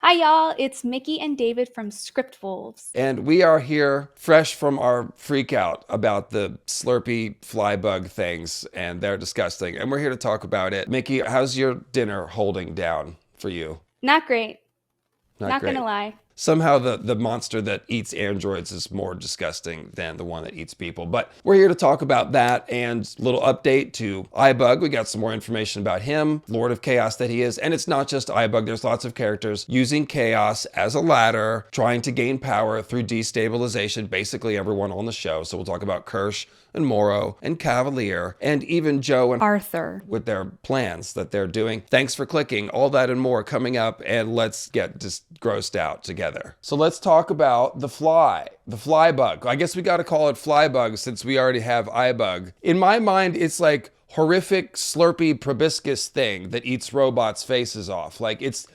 Hi, y'all. It's Miki and David from Script Wolves. And we are here fresh from our freak out about the Slurpee fly bug things, and they're disgusting. And we're here to talk about it. Miki, how's your dinner holding down for you? Not great. Not Not great. gonna lie. Somehow the monster that eats androids is more disgusting than the one that eats people. But we're here to talk about that and a little update to Eyebug. We got some more information about him, Lord of Chaos that he is. And it's not just Eyebug. There's lots of characters using chaos as a ladder, trying to gain power through destabilization. Basically everyone on the show. So we'll talk about Kirsh and Morrow and Kavalier and even Joe and Arthur. with their plans that they're doing. Thanks for clicking. All that and more coming up, and let's get just grossed out together. So let's talk about the fly bug. I guess we got to call it fly bug since we already have Eyebug. In my mind, it's like horrific slurpy proboscis thing that eats robots' faces off. Like it's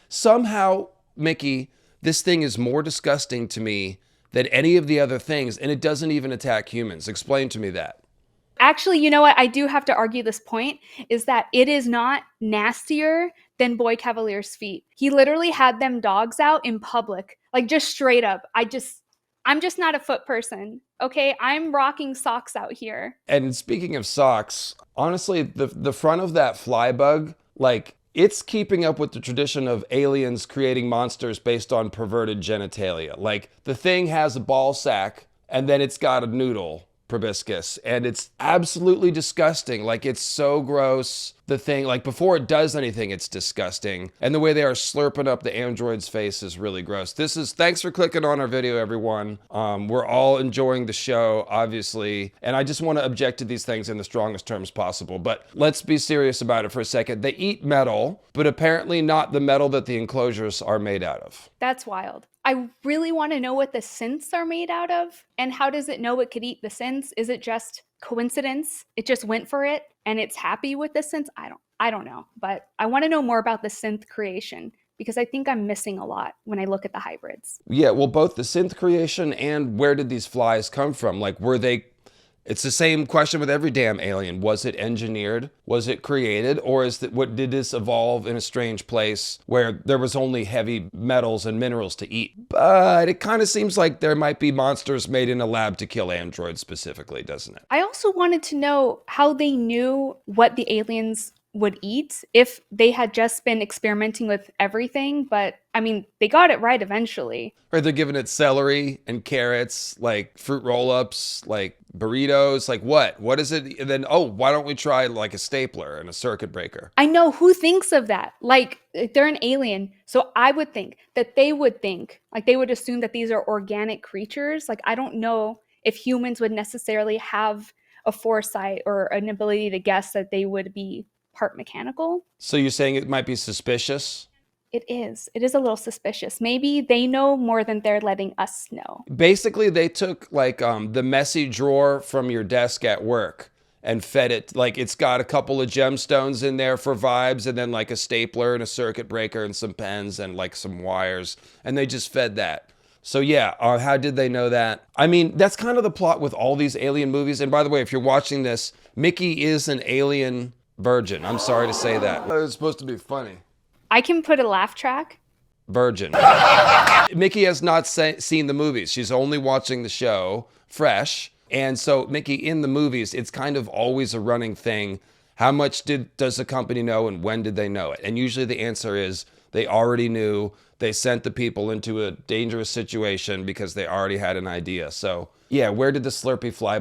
somehow, Miki, this thing is more disgusting to me than any of the other things, and it doesn't even attack humans. Explain to me that. Actually, you know what? I do have to argue this point is that it is not nastier than Boy Cavalier's feet. He literally had them dogs out in public, like just straight up. I'm just not a foot person. Okay, I'm rocking socks out here. And speaking of socks, honestly, the front of that fly bug, like it's keeping up with the tradition of aliens creating monsters based on perverted genitalia. Like the thing has a ball sack and then it's got a noodle proboscis, and it's absolutely disgusting. Like it's so gross. The thing, like before it does anything, it's disgusting. And the way they are slurping up the android's face is really gross. Thanks for clicking on our video, everyone. We're all enjoying the show, obviously. And I just want to object to these things in the strongest terms possible. But let's be serious about it for a second. They eat metal, but apparently not the metal that the enclosures are made out of. That's wild. I really want to know what the synths are made out of. And how does it know it could eat the synths? Is it just coincidence? It just went for it and it's happy with the synths? I don't know. But I want to know more about the synth creation because I think I'm missing a lot when I look at the hybrids. Yeah, well, both the synth creation and where did these flies come from? Like, it's the same question with every damn alien. Was it engineered? Was it created? Or did this evolve in a strange place where there was only heavy metals and minerals to eat? But it kind of seems like there might be monsters made in a lab to kill androids specifically, doesn't it? I also wanted to know how they knew what the aliens would eat if they had just been experimenting with everything. But I mean, they got it right eventually. Or they're giving it celery and carrots, like fruit roll-ups, like burritos, like what? What is it? And then, oh, why don't we try like a stapler and a circuit breaker? I know, who thinks of that? Like, they're an alien. So I would think that they would think, like they would assume that these are organic creatures. Like, I don't know if humans would necessarily have a foresight or an ability to guess that they would be part mechanical. So you're saying it might be suspicious? It is. It is a little suspicious. Maybe they know more than they're letting us know. Basically, they took like the messy drawer from your desk at work and fed it. Like it's got a couple of gemstones in there for vibes, and then like a stapler and a circuit breaker and some pens and like some wires, and they just fed that. So yeah, how did they know that? I mean, that's kind of the plot with all these alien movies. And by the way, if you're watching this, Miki is an alien virgin. I'm sorry to say that. It's supposed to be funny. I can put a laugh track. Virgin. Miki has not seen the movies. She's only watching the show fresh. And so Miki, in the movies, it's kind of always a running thing. How much does the company know and when did they know it? And usually the answer is they already knew. They sent the people into a dangerous situation because they already had an idea. So yeah, where did the Slurpee fly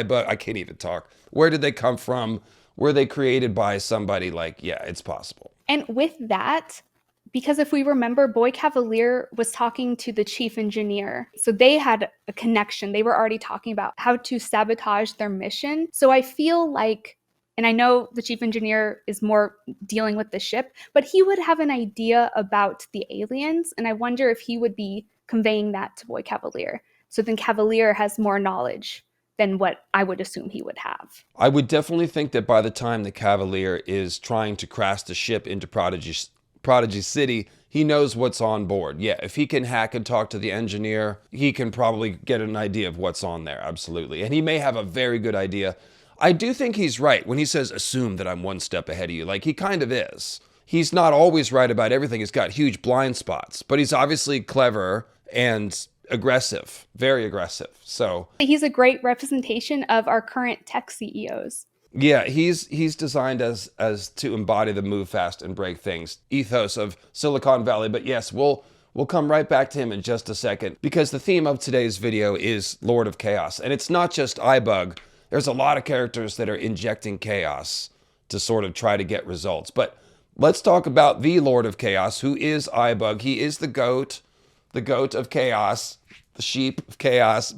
bug, I can't even talk. Where did they come from? Were they created by somebody? Like, yeah, it's possible. And with that, because if we remember, Boy Cavalier was talking to the chief engineer. So they had a connection. They were already talking about how to sabotage their mission. So I feel like, and I know the chief engineer is more dealing with the ship, but he would have an idea about the aliens. And I wonder if he would be conveying that to Boy Cavalier. So then Cavalier has more knowledge than what I would assume he would have. I would definitely think that by the time the Kavalier is trying to crash the ship into Prodigy City, he knows what's on board. Yeah, if he can hack and talk to the engineer, he can probably get an idea of what's on there, absolutely. And he may have a very good idea. I do think he's right when he says, assume that I'm one step ahead of you. Like, he kind of is. he's not always right about everything. He's got huge blind spots, but he's obviously clever and aggressive, very aggressive. So He's a great representation of our current tech CEOs. yeah, he's designed as to embody the move fast and break things ethos of Silicon Valley. But yes, we'll come right back to him in just a second, because the theme of today's video is Lord of Chaos, and it's not just Eyebug. There's a lot of characters that are injecting chaos to sort of try to get results. But let's talk about the Lord of Chaos, who is Eyebug. He is the goat of chaos, the sheep of chaos.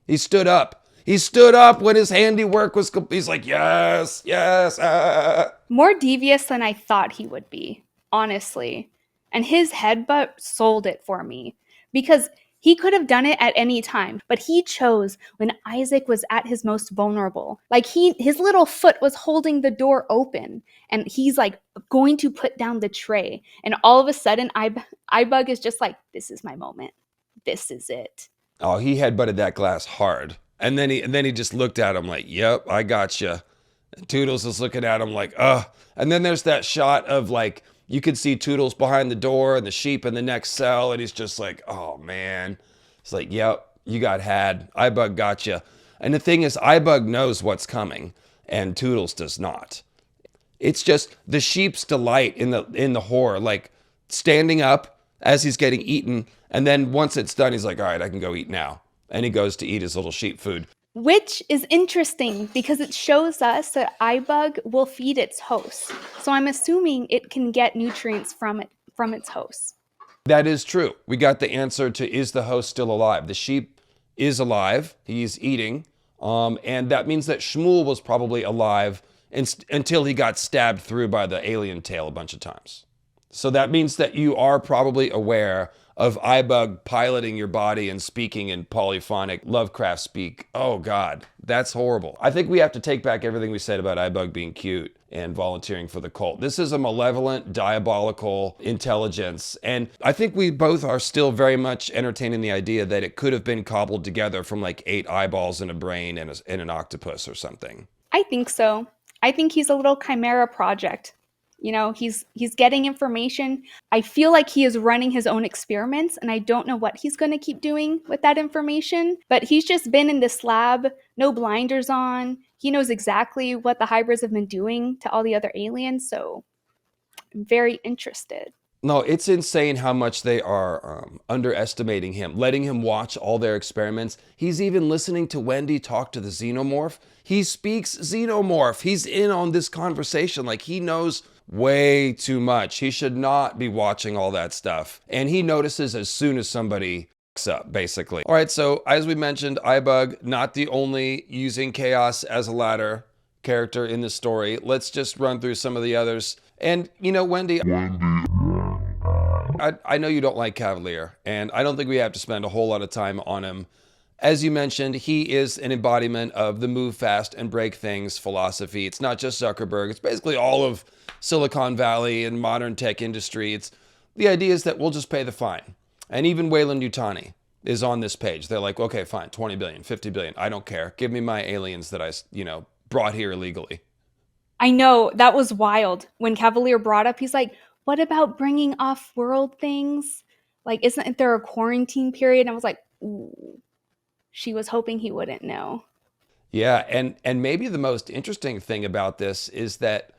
He stood up. He stood up when his handiwork was complete. He's like, yes, yes. More devious than I thought he would be, honestly. And his headbutt sold it for me, because he could have done it at any time, but he chose when Isaac was at his most vulnerable. Like his little foot was holding the door open, and he's like going to put down the tray. And all of a sudden, Eyebug is just like, this is my moment. This is it. Oh, he headbutted that glass hard. And then he just looked at him like, yep, I got you. And Toodles is looking at him like, ugh. And then there's that shot of like, you could see Toodles behind the door and the sheep in the next cell. And he's just like, oh man. It's like, yep, you got had. Eyebug got you. And the thing is, Eyebug knows what's coming and Toodles does not. It's just the sheep's delight in the horror, like standing up as he's getting eaten. And then once it's done, he's like, all right, I can go eat now. And he goes to eat his little sheep food. Which is interesting because it shows us that Eyebug will feed its hosts. So I'm assuming it can get nutrients from its hosts. That is true. We got the answer to, is the host still alive? The sheep is alive. He's eating. And that means that Shmuel was probably alive until he got stabbed through by the alien tail a bunch of times. So that means that you are probably aware of Eyebug piloting your body and speaking in polyphonic Lovecraft speak. Oh God, that's horrible. I think we have to take back everything we said about Eyebug being cute and volunteering for the cult. This is a malevolent, diabolical intelligence. And I think we both are still very much entertaining the idea that it could have been cobbled together from like 8 eyeballs and a brain and an octopus or something. I think so. I think he's a little chimera project. You know, he's getting information. I feel like he is running his own experiments, and I don't know what he's going to keep doing with that information. But he's just been in this lab, no blinders on. He knows exactly what the hybrids have been doing to all the other aliens, so I'm very interested. No, it's insane how much they are underestimating him, letting him watch all their experiments. He's even listening to Wendy talk to the xenomorph. He speaks xenomorph. He's in on this conversation. Like, he knows way too much. He should not be watching all that stuff. And he notices as soon as somebody fucks up, basically. All right, so as we mentioned, Eyebug, not the only using chaos as a ladder character in the story. Let's just run through some of the others. And, you know, Wendy, I know you don't like Kavalier, and I don't think we have to spend a whole lot of time on him. As you mentioned, he is an embodiment of the move fast and break things philosophy. It's not just Zuckerberg. It's basically all of Silicon Valley and modern tech industry. It's the idea is that we'll just pay the fine. And even Weyland-Yutani is on this page. They're like, okay, fine, 20 billion, 50 billion. I don't care. Give me my aliens that I, brought here illegally. I know, that was wild. When Kavalier brought up, he's like, what about bringing off-world things? Like, isn't there a quarantine period? And I was like, ooh. She was hoping he wouldn't know. Yeah, and maybe the most interesting thing about this is that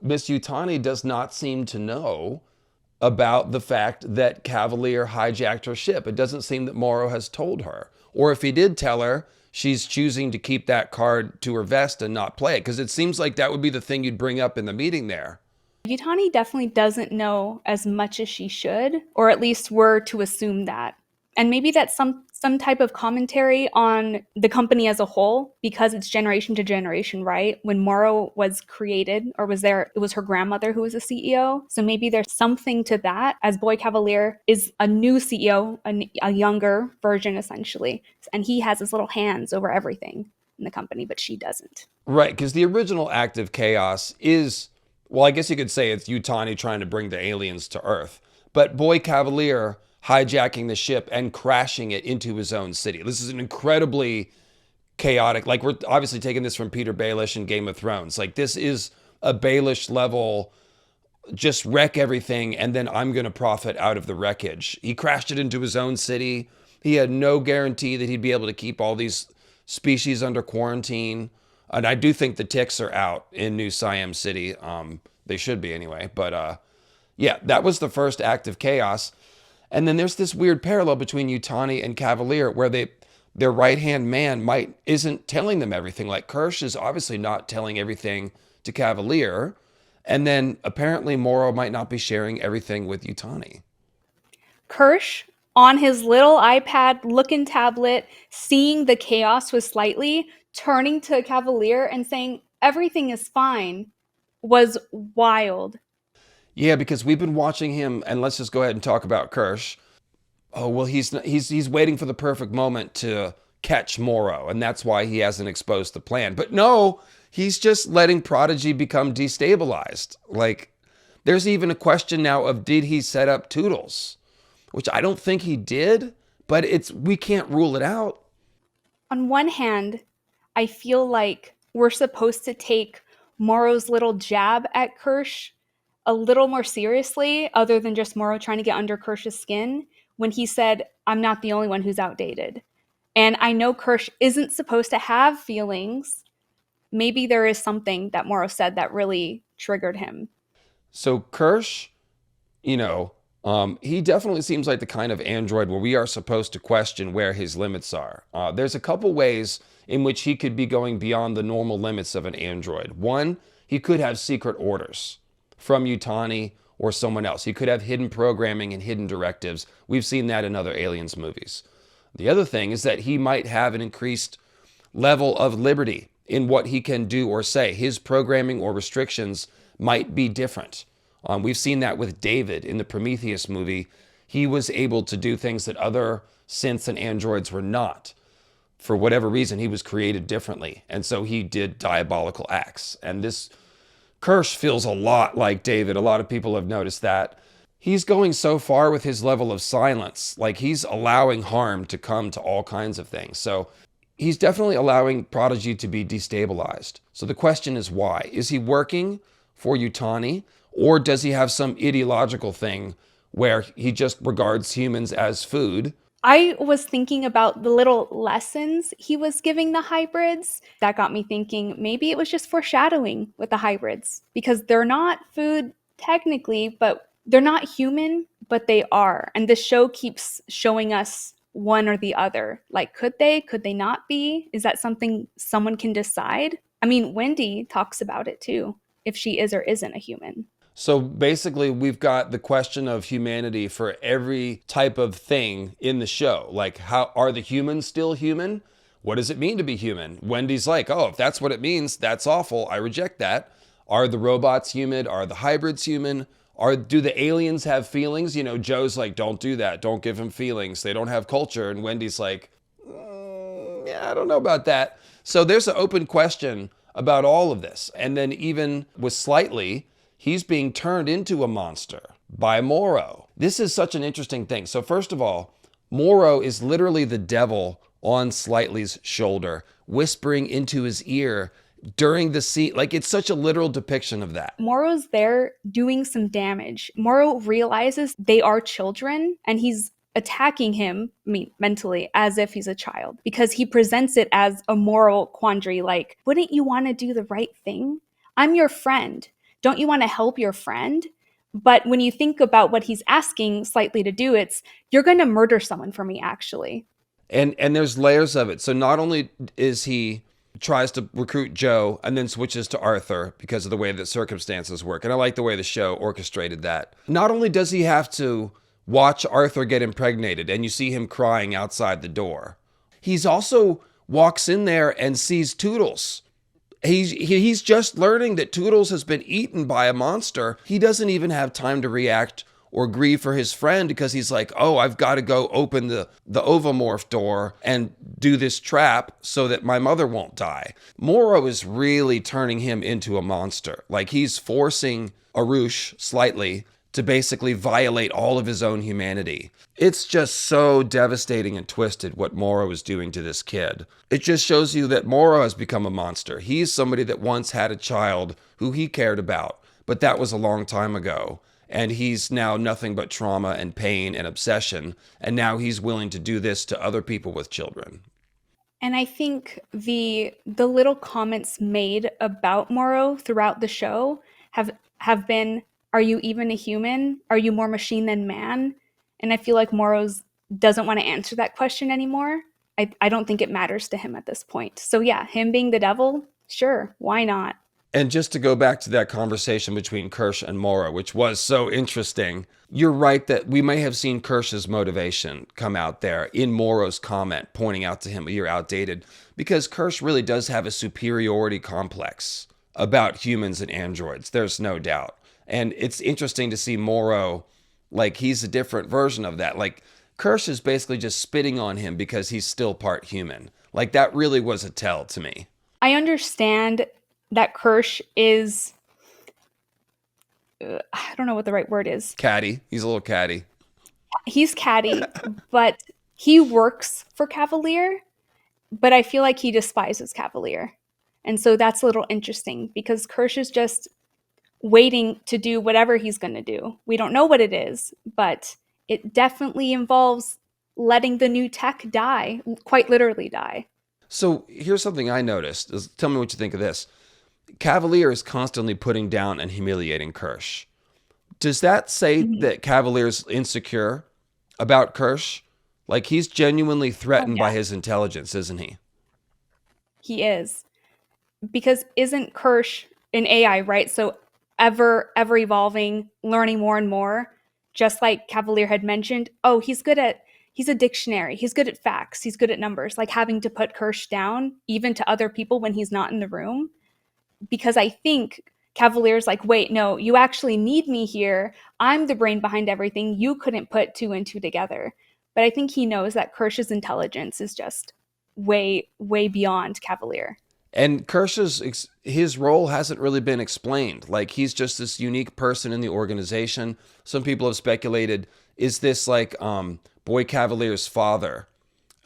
Miss Yutani does not seem to know about the fact that Kavalier hijacked her ship. It doesn't seem that Morrow has told her. Or if he did tell her, she's choosing to keep that card to her vest and not play it, because it seems like that would be the thing you'd bring up in the meeting there. Yutani definitely doesn't know as much as she should, or at least we're to assume that. And maybe that's some type of commentary on the company as a whole, because it's generation to generation, right? When Morrow was created or was there, it was her grandmother who was the CEO. So maybe there's something to that, as Boy Kavalier is a new CEO, a younger version essentially. And he has his little hands over everything in the company, but she doesn't. Right, because the original act of chaos is, well, I guess you could say it's Yutani trying to bring the aliens to Earth. But Boy Kavalier hijacking the ship and crashing it into his own city. This is an incredibly chaotic, like, we're obviously taking this from Peter Baelish and Game of Thrones. Like, this is a Baelish level just wreck everything, and then I'm going to profit out of the wreckage. He crashed it into his own city. He had no guarantee that he'd be able to keep all these species under quarantine. And I do think the ticks are out in New Siam City. They should be anyway. But yeah, that was the first act of chaos. And then there's this weird parallel between Yutani and Kavalier where their right-hand man isn't telling them everything. Like Kirsh is obviously not telling everything to Kavalier. And then apparently Morrow might not be sharing everything with Yutani. Kirsh, on his little iPad looking tablet, seeing the chaos with Slightly, turning to Kavalier and saying, everything is fine, was wild. Yeah, because we've been watching him, and let's just go ahead and talk about Kirsh. Oh, well, he's waiting for the perfect moment to catch Morrow, and that's why he hasn't exposed the plan. But no, he's just letting Prodigy become destabilized. Like, there's even a question now of did he set up Toodles? Which I don't think he did, but we can't rule it out. On one hand, I feel like we're supposed to take Morrow's little jab at Kirsh a little more seriously, other than just Morrow trying to get under Kirsch's skin, when he said, I'm not the only one who's outdated. And I know Kirsh isn't supposed to have feelings. Maybe there is something that Morrow said that really triggered him. So Kirsh, you know, he definitely seems like the kind of android where we are supposed to question where his limits are. There's a couple ways in which he could be going beyond the normal limits of an android. One, he could have secret orders from Yutani or someone else. He could have hidden programming and hidden directives. We've seen that in other Aliens movies. The other thing is that he might have an increased level of liberty in what he can do or say. His programming or restrictions might be different. We've seen that with David in the Prometheus movie. He was able to do things that other synths and androids were not. For whatever reason, he was created differently. And so he did diabolical acts. And this Kirsh feels a lot like David. A lot of people have noticed that. He's going so far with his level of silence. Like he's allowing harm to come to all kinds of things. So he's definitely allowing Prodigy to be destabilized. So the question is why? Is he working for Yutani? Or does he have some ideological thing where he just regards humans as food? I was thinking about the little lessons he was giving the hybrids. That got me thinking maybe it was just foreshadowing with the hybrids, because they're not food technically, but they're not human, but they are. And the show keeps showing us one or the other. Like, could they not be? Is that something someone can decide? I mean, Wendy talks about it too, if she is or isn't a human. So basically, we've got the question of humanity for every type of thing in the show. Like, how are the humans still human? What does it mean to be human? Wendy's like, oh, if that's what it means, that's awful. I reject that. Are the robots human? Are the hybrids human? Do the aliens have feelings? You know, Joe's like, don't do that. Don't give them feelings. They don't have culture. And Wendy's like, yeah, I don't know about that. So there's an open question about all of this. And then even with Slightly, he's being turned into a monster by Morrow. This is such an interesting thing. So first of all, Morrow is literally the devil on Slightly's shoulder, whispering into his ear during the scene. Like, it's such a literal depiction of that. Morrow's there doing some damage. Morrow realizes they are children, and he's attacking him, mentally, as if he's a child, because he presents it as a moral quandary. Like, wouldn't you want to do the right thing? I'm your friend. Don't you want to help your friend? But when you think about what he's asking Slightly to do, it's, you're going to murder someone for me, actually. And there's layers of it. So not only is he tries to recruit Joe and then switches to Arthur because of the way that circumstances work. And I like the way the show orchestrated that. Not only does he have to watch Arthur get impregnated and you see him crying outside the door, he's also walks in there and sees Toodles. He's just learning that Toodles has been eaten by a monster. He doesn't even have time to react or grieve for his friend because he's like, oh, I've got to go open the ovomorph door and do this trap so that my mother won't die. Morrow is really turning him into a monster. Like, he's forcing Arush Slightly to basically violate all of his own humanity. It's just so devastating and twisted what Morrow is doing to this kid. It just shows you that Morrow has become a monster. He's somebody that once had a child who he cared about, but that was a long time ago. And he's now nothing but trauma and pain and obsession. And now he's willing to do this to other people with children. And I think the little comments made about Morrow throughout the show have been, are you even a human? Are you more machine than man? And I feel like Morrow's doesn't want to answer that question anymore. I don't think it matters to him at this point. So yeah, him being the devil, sure, why not? And just to go back to that conversation between Kirsh and Morrow, which was so interesting, you're right that we may have seen Kirsch's motivation come out there in Morrow's comment, pointing out to him, you're outdated, because Kirsh really does have a superiority complex about humans and androids. There's no doubt. And it's interesting to see Morrow, like he's a different version of that. Like Kirsh is basically just spitting on him because he's still part human. Like that really was a tell to me. I understand that Kirsch is, I don't know what the right word is. Catty. He's a little catty. He's catty, but he works for Kavalier, but I feel like he despises Kavalier. And so that's a little interesting because Kirsch is just waiting to do whatever he's going to do. We don't know what it is, but it definitely involves letting the new tech die, quite literally die. So here's something I noticed. Tell me what you think of this. Kavalier is constantly putting down and humiliating Kirsh. Does that say that Cavalier's insecure about Kirsh? Like he's genuinely threatened by his intelligence, isn't he? He is. Because isn't Kirsch an AI, right? So ever evolving, learning more and more, just like Kavalier had mentioned. Oh, he's a dictionary. He's good at facts. He's good at numbers, like having to put Kirsch down even to other people when he's not in the room. Because I think Cavalier's like, wait, no, you actually need me here. I'm the brain behind everything. You couldn't put two and two together. But I think he knows that Kirsch's intelligence is just way, way beyond Kavalier. And Kirsch's his role hasn't really been explained. Like he's just this unique person in the organization. Some people have speculated, is this like Boy Cavalier's father?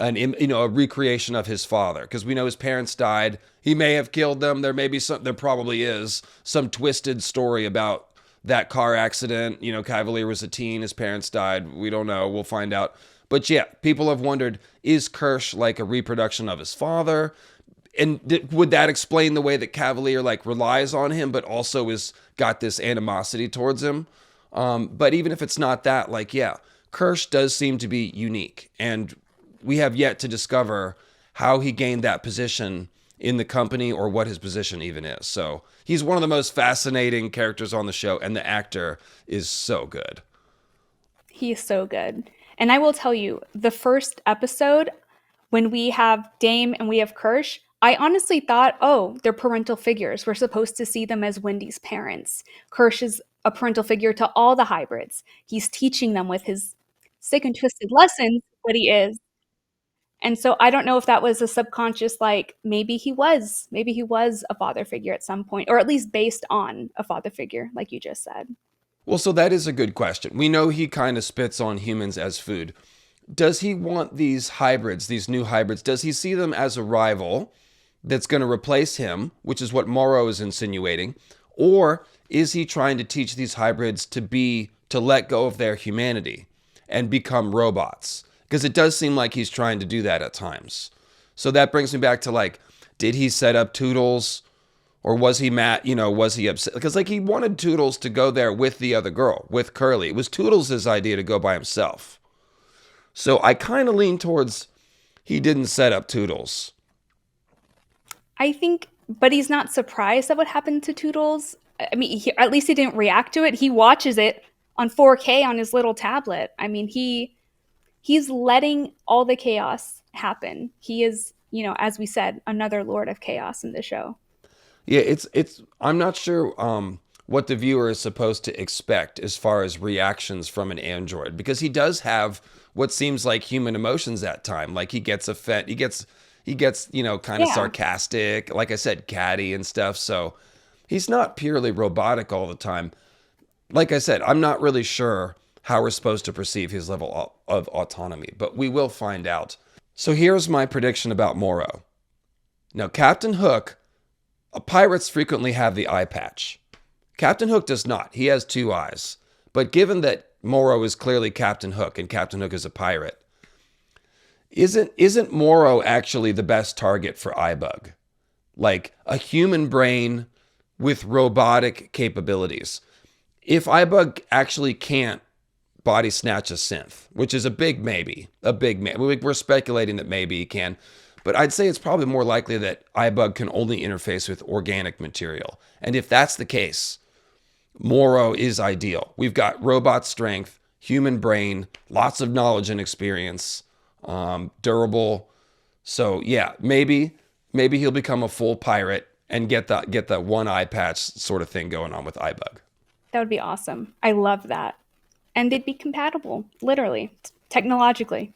A recreation of his father, because we know his parents died. He may have killed them. There probably is some twisted story about that car accident. Kavalier was a teen. His parents died. We don't know. We'll find out. But yeah, people have wondered, is Kirsch like a reproduction of his father? And would that explain the way that Kavalier like relies on him, but also is got this animosity towards him? But even if it's not that, like, yeah, Kirsch does seem to be unique. And we have yet to discover how he gained that position in the company or what his position even is. So he's one of the most fascinating characters on the show, and the actor is so good. He is so good. And I will tell you, the first episode, when we have Dame and we have Kirsch, I honestly thought, oh, they're parental figures. We're supposed to see them as Wendy's parents. Kirsch is a parental figure to all the hybrids. He's teaching them with his sick and twisted lessons, but he is. And so I don't know if that was a subconscious, like maybe he was a father figure at some point, or at least based on a father figure, like you just said. Well, so that is a good question. We know he kind of spits on humans as food. Does he want these hybrids, these new hybrids, does he see them as a rival that's going to replace him, which is what Morrow is insinuating? Or is he trying to teach these hybrids to let go of their humanity and become robots? Because it does seem like he's trying to do that at times. So that brings me back to like, did he set up Toodles? Or was he mad? Was he upset? Because like he wanted Toodles to go there with the other girl, with Curly. It was Toodles' idea to go by himself. So I kind of lean towards he didn't set up Toodles. I think, but he's not surprised at what happened to Toodles. I mean, at least he didn't react to it. He watches it on 4K on his little tablet. I mean, he's letting all the chaos happen. He is, as we said, another Lord of Chaos in the show. Yeah, it's. I'm not sure what the viewer is supposed to expect as far as reactions from an android, because he does have what seems like human emotions at time. Like he gets offended, he gets kind of sarcastic, like I said, catty and stuff. So he's not purely robotic all the time. Like I said, I'm not really sure how we're supposed to perceive his level of autonomy, but we will find out. So here's my prediction about Morrow. Now, Captain Hook, pirates frequently have the eye patch. Captain Hook does not. He has two eyes. But given that Morrow is clearly Captain Hook and Captain Hook is a pirate, isn't Morrow actually the best target for Eyebug? Like a human brain with robotic capabilities. If Eyebug actually can't body snatch a synth, which is a big maybe. We're speculating that maybe he can, but I'd say it's probably more likely that Eyebug can only interface with organic material. And if that's the case, Morrow is ideal. We've got robot strength, human brain, lots of knowledge and experience, durable. So yeah, maybe he'll become a full pirate and get that one eye patch sort of thing going on with Eyebug. That would be awesome. I love that. And they'd be compatible, literally, technologically.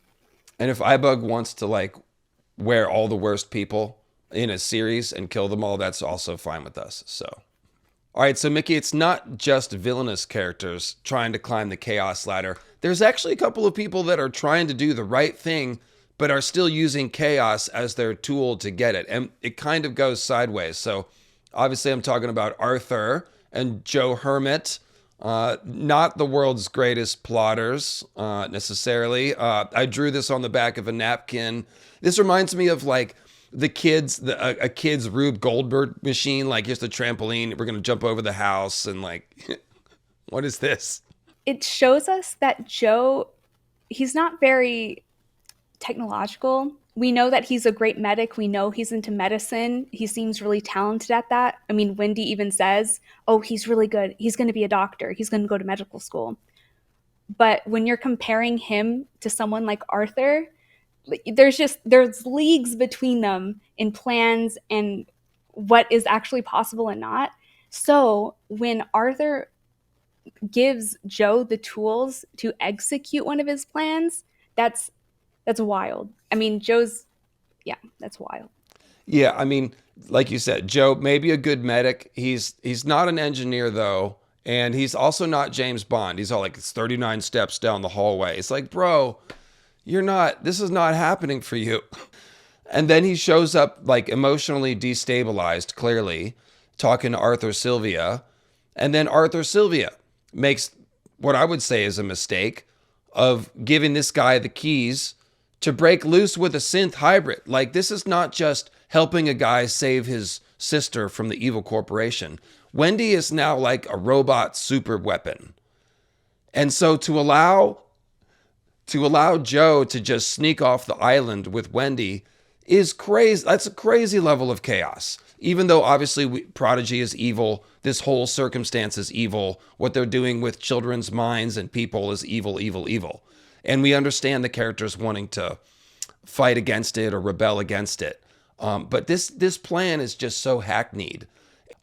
And if Eyebug wants to like wear all the worst people in a series and kill them all, that's also fine with us. So, all right, so Miki, it's not just villainous characters trying to climb the chaos ladder. There's actually a couple of people that are trying to do the right thing, but are still using chaos as their tool to get it. And it kind of goes sideways. So obviously I'm talking about Arthur and Joe Hermit. Not the world's greatest plotters, necessarily. I drew this on the back of a napkin. This reminds me of like a kid's Rube Goldberg machine, like just a trampoline. We're going to jump over the house and like, what is this? It shows us that Joe, he's not very technological. We know that he's a great medic. We know he's into medicine. He seems really talented at that. I mean, Wendy even says, oh, he's really good. He's going to be a doctor. He's going to go to medical school. But when you're comparing him to someone like Arthur, there's leagues between them in plans and what is actually possible and not. So when Arthur gives Joe the tools to execute one of his plans, that's wild. I mean, that's wild. Yeah, I mean, like you said, Joe may be a good medic. He's not an engineer though, and he's also not James Bond. He's all like it's 39 steps down the hallway. It's like, bro, this is not happening for you. And then he shows up like emotionally destabilized, clearly, talking to Arthur Sylvia. And then Arthur Sylvia makes what I would say is a mistake of giving this guy the keys to break loose with a synth hybrid. Like, this is not just helping a guy save his sister from the evil corporation. Wendy is now like a robot super weapon. And so to allow Joe to just sneak off the island with Wendy is crazy. That's a crazy level of chaos. Even though obviously Prodigy is evil, this whole circumstance is evil. What they're doing with children's minds and people is evil, evil, evil. And we understand the characters wanting to fight against it or rebel against it. But this plan is just so hackneyed.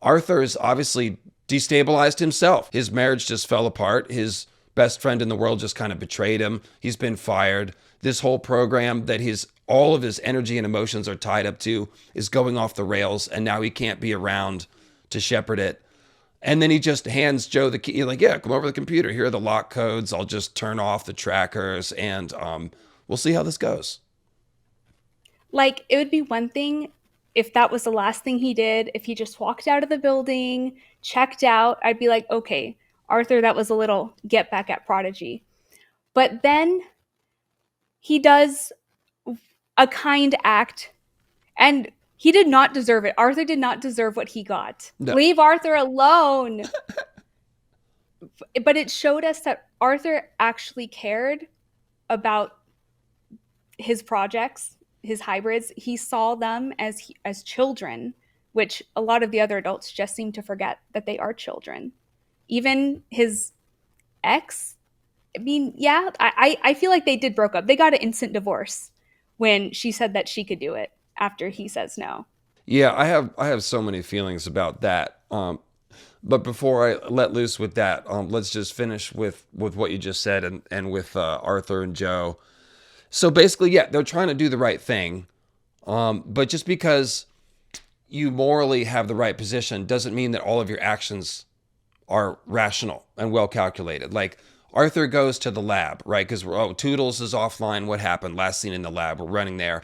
Arthur is obviously destabilized himself. His marriage just fell apart. His best friend in the world just kind of betrayed him. He's been fired. This whole program that all of his energy and emotions are tied up to is going off the rails, and now he can't be around to shepherd it. And then he just hands Joe the key. He's like, yeah, come over to the computer. Here are the lock codes. I'll just turn off the trackers, and we'll see how this goes. Like, it would be one thing if that was the last thing he did, if he just walked out of the building, checked out. I'd be like, okay, Arthur, that was a little get back at Prodigy. But then he does a kind act, and he did not deserve it. Arthur did not deserve what he got. No. Leave Arthur alone. But it showed us that Arthur actually cared about his projects, his hybrids. He saw them as children, which a lot of the other adults just seem to forget that they are children. Even his ex, I mean, yeah, I feel like they did broke up. They got an instant divorce when she said that she could do it after he says no. Yeah, I have so many feelings about that. But before I let loose with that, let's just finish with what you just said and with Arthur and Joe. So basically, yeah, they're trying to do the right thing. But just because you morally have the right position doesn't mean that all of your actions are rational and well calculated. Like, Arthur goes to the lab, right? Because, Toodles is offline. What happened? Last seen in the lab. We're running there.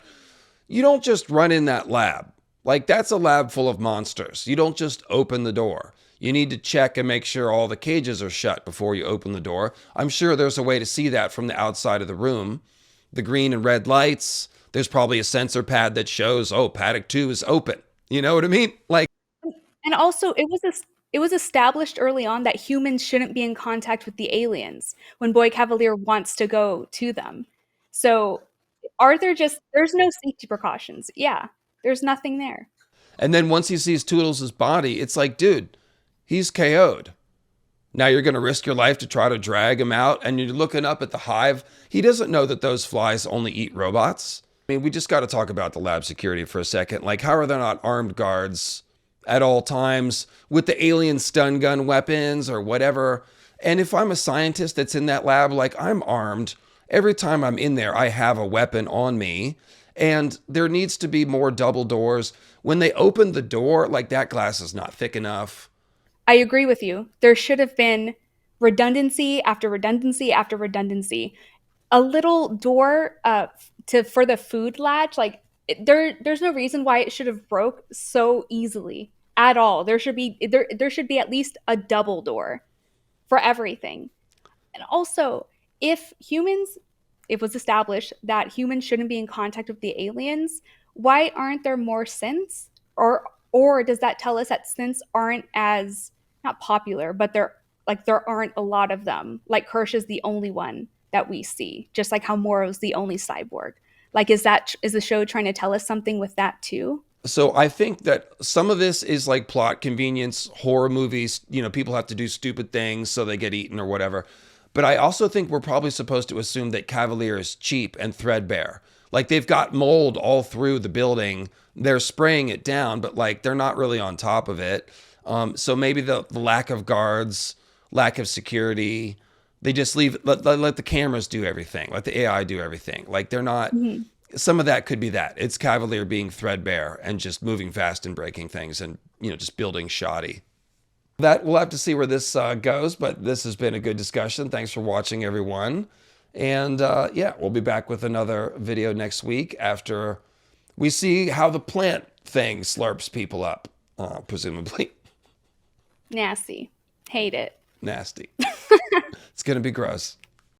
You don't just run in that lab. Like, that's a lab full of monsters. You don't just open the door. You need to check and make sure all the cages are shut before you open the door. I'm sure there's a way to see that from the outside of the room. The green and red lights, there's probably a sensor pad that shows, oh, paddock 2 is open. You know what I mean? Like, And also, it was established early on that humans shouldn't be in contact with the aliens when Boy Cavalier wants to go to them. So Arthur just there's no safety precautions. Yeah, there's nothing there. and then once he sees Toodles' body, it's like, dude, he's KO'd. Now you're going to risk your life to try to drag him out, and you're looking up at the hive. He doesn't know that those flies only eat robots. I mean, we just got to talk about the lab security for a second. Like, how are there not armed guards at all times with the alien stun gun weapons or whatever? And if I'm a scientist that's in that lab, like, I'm armed. Every time I'm in there, I have a weapon on me. And there needs to be more double doors. When they open the door, like, that glass is not thick enough. I agree with you. There should have been redundancy after redundancy after redundancy. A little door to for the food latch, like there's no reason why it should have broke so easily at all. There should be at least a double door for everything. And also, if humans, it was established that humans shouldn't be in contact with the aliens, why aren't there more synths? Or does that tell us that synths aren't as not popular, but there aren't a lot of them. Like Kirsch is the only one that we see, just like how Morrow's the only cyborg. Like, is the show trying to tell us something with that too? So I think that some of this is like plot convenience, horror movies, people have to do stupid things so they get eaten or whatever. But I also think we're probably supposed to assume that Kavalier is cheap and threadbare. Like, they've got mold all through the building. They're spraying it down, but like they're not really on top of it. So maybe the lack of guards, lack of security, they just let the cameras do everything, let the AI do everything. Like, they're not. Mm-hmm. Some of that could be that it's Kavalier being threadbare and just moving fast and breaking things and just building shoddy. That we'll have to see where this goes, but this has been a good discussion. Thanks for watching, everyone. And yeah, we'll be back with another video next week after we see how the plant thing slurps people up, presumably. Nasty. Hate it. Nasty. It's going to be gross.